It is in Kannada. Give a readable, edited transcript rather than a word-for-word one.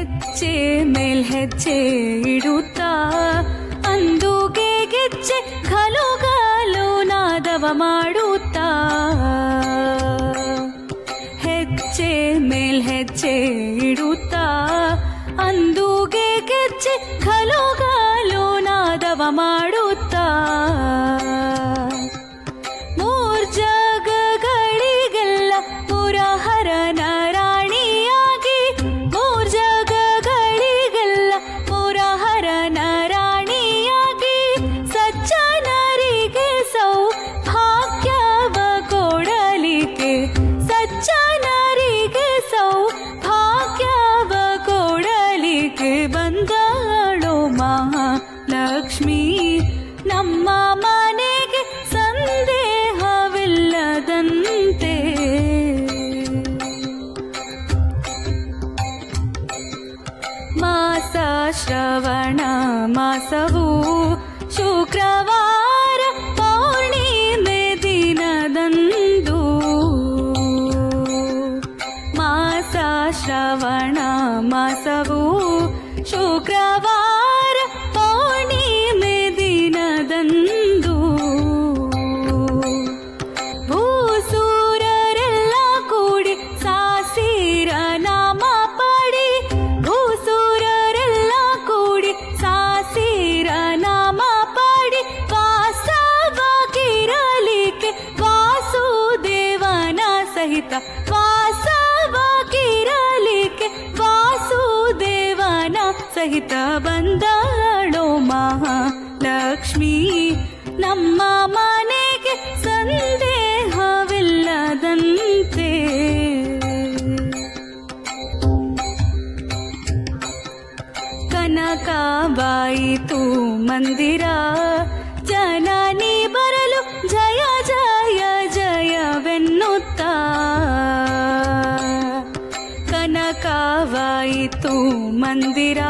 ಹೆಜ್ಜೆ ಮೇಲ್ ಹೆಜ್ಜೆ ಇಡುತ್ತಾ ಅಂದುಗೆ ಗೆಜ್ಜೆ ಘಲುಘಲು ನಾದವ ಮಾಡುತ್ತಾ ಹೆಜ್ಜೆ ಮೇಲ್ ಹೆಜ್ಜೆ ಇಡುತ್ತಾ ಅಂದುಗೆ ಗೆಜ್ಜೆ ಘಲುಘಲು ನಾದವ ಮಾಡುತ್ತಾ ಮೂರ್ಜಗಗಳಿಗೆಲ್ಲ ಪುರಹರನ ರಾಣಿಯಾಗಿ ಮೂರ್ಜಗಗಳಿಗೆಲ್ಲ ಪುರಹರನ ರಾಣಿಯಾಗಿ ಸಜ್ಜನರಿಗೆ ಸೌಭಾಗ್ಯವ ಕೊಡಲಿಕ್ಕೆ ಸಜ್ಜನರಿಗೆ ಸೌಭಾಗ್ಯವ ಕೊಡಲಿಕ್ಕೆ ಬಂದಳು ಮಹಾಲಕ್ಷ್ಮಿ ನಮ್ಮ ಮನೆಗೆ ಸಂದೇಹವಿಲ್ಲದಂತೆ ಮಾಸ ಶ್ರವಣ ಮಾಸವು ಶುಕ್ರವಾರ ಪೌರ್ಣಿಮೆ ದಿನದಂದು ಮಾಸ ಶ್ರವಣ ಮಾಸವು ಶುಕ್ರವಾರ ಪೌರ್ಣಿಮೆ ದಿನದಂದು ಭೂಸೂರರೆಲ್ಲ ಕೂಡಿ ಸಾಸಿರ ನಾಮ ಪಾಡಿ ಭೂಸೂರರೆಲ್ಲ ಕೂಡಿ ಸಾಸಿರ ನಾಮ ಪಾಡಿ ವಾಸವಾಗಿರಲಿಕ್ಕೆ ವಾಸುದೇವನ ಸಹಿತ ವಾಸವಾಗಿರಲಿಕ್ಕೆ ವಾಸುದೇವನ ಸಹಿತ ಬಂದಳು ಮಹಾಲಕ್ಷ್ಮಿ ನಮ್ಮ ಮನೆಗೆ ಸಂದೇಹವಿಲ್ಲದಂತೆ ಕನಕವಾಯಿತು ಮಂದಿರ ಜನನಿ ಬರಲು ಜಯ ಜಯ ಜಯವೆನ್ನುತ್ತಾ ಕನಕವಾಯಿತು ಮಂದಿರ